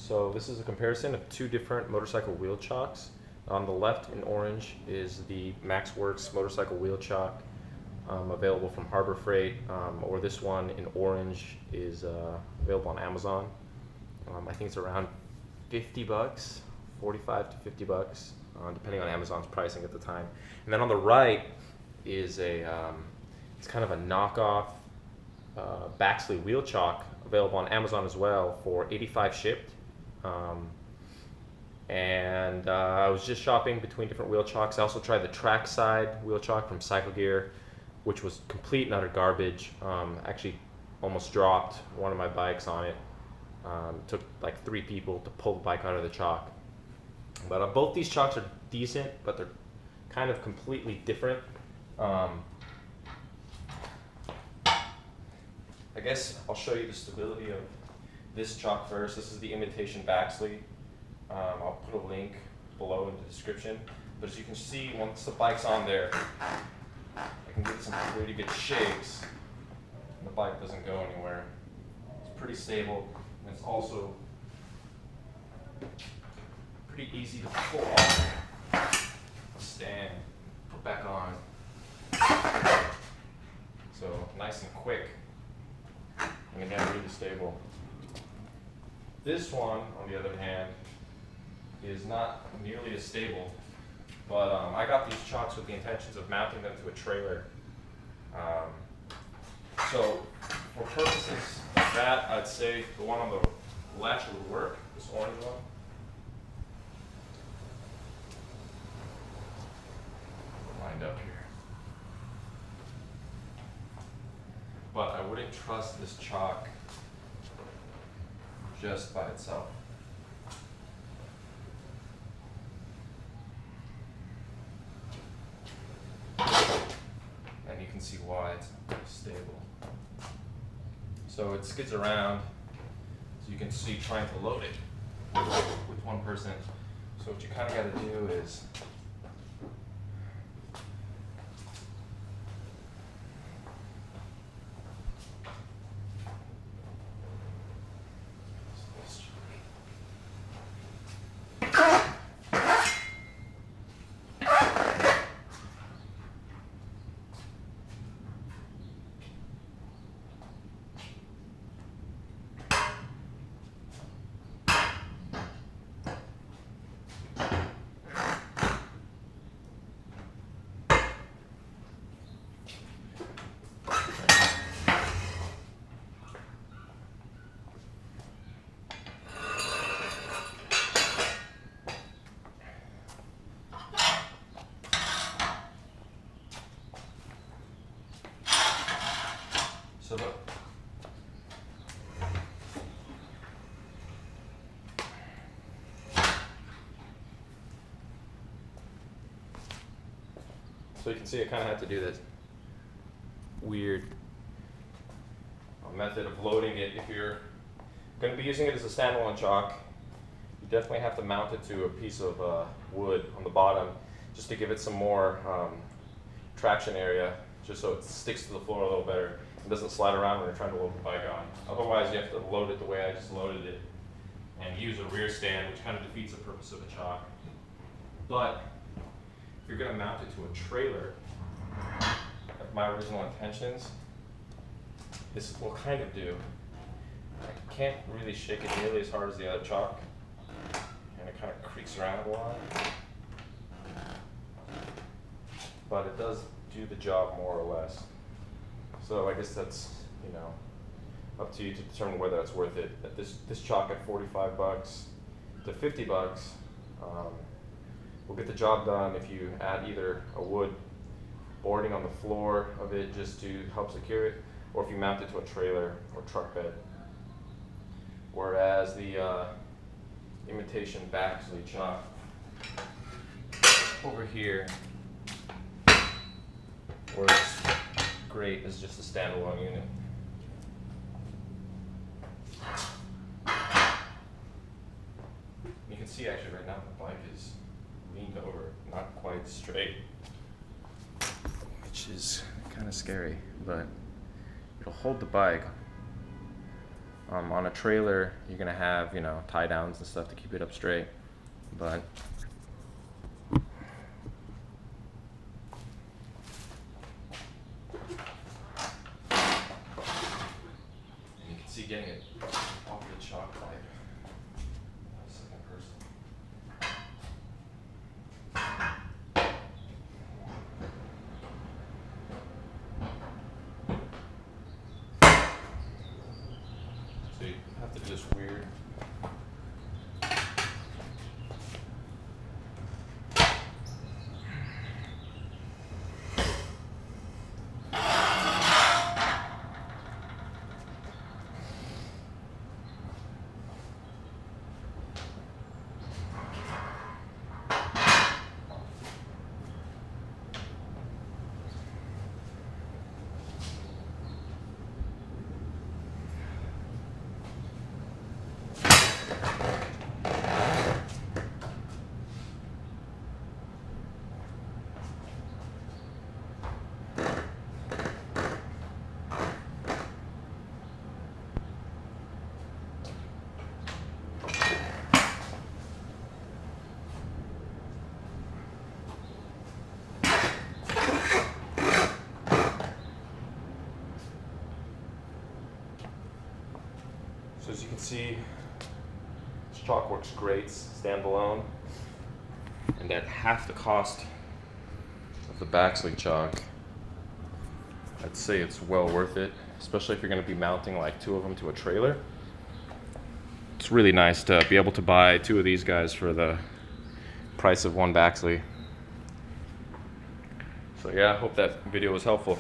So this is a comparison of two different motorcycle wheel chocks. On the left in orange is the Maxxworks motorcycle wheel chock, available from Harbor Freight, or this one in orange is available on Amazon. I think it's around 50 bucks, 45 to 50 bucks, depending on Amazon's pricing at the time. And then on the right is it's kind of a knockoff Baxley wheel chock, available on Amazon as well for 85 shipped. I was just shopping between different wheel chocks. I also tried the Trackside wheel chock from Cycle Gear, which was complete and utter garbage. Actually almost dropped one of my bikes on it. Took like 3 people to pull the bike out of the chock. But both these chocks are decent, but they're kind of completely different. I guess I'll show you the stability of this chock first. This is the imitation Baxley. I'll put a link below in the description. But as you can see, once the bike's on there, I can get some pretty good shakes, and the bike doesn't go anywhere. It's pretty stable, and it's also pretty easy to pull off the stand, put back on. So nice and quick, and again, really stable. This one, on the other hand, is not nearly as stable, but I got these chocks with the intentions of mounting them to a trailer. So for purposes of that, I'd say the one on the left would work, this orange one. Lined up here. But I wouldn't trust this chock just by itself. And you can see why it's stable. So it skids around, so you can see trying to load it with one person. So what you kind of got to do is So you can see I kind of had to do this weird method of loading it. If you're going to be using it as a standalone chock, you definitely have to mount it to a piece of wood on the bottom, just to give it some more traction area, just so it sticks to the floor a little better and doesn't slide around when you're trying to load the bike on. Otherwise, you have to load it the way I just loaded it and use a rear stand, which kind of defeats the purpose of a chock. But if you're going to mount it to a trailer, like my original intentions, this will kind of do. I can't really shake it nearly as hard as the other chock, and it kind of creaks around a lot. But it does do the job more or less. So I guess that's, up to you to determine whether that's worth it. At this chock at 45 bucks to 50 bucks, will get the job done if you add either a wood boarding on the floor of it just to help secure it, or if you mount it to a trailer or truck bed. Whereas the imitation Baxley chock over here works great as just a standalone unit. You can see actually right now the bike is leaned over, not quite straight, which is kind of scary, but it'll hold the bike On a trailer, you're gonna have, you know, tie downs and stuff to keep it up straight, but and you can see getting it off the chock pipe. Second person. So you have to do this weird. So as you can see, this chock works great standalone, and at half the cost of the Baxley chock, I'd say it's well worth it, especially if you're going to be mounting like 2 of them to a trailer. It's really nice to be able to buy 2 of these guys for the price of 1 Baxley. So yeah, I hope that video was helpful.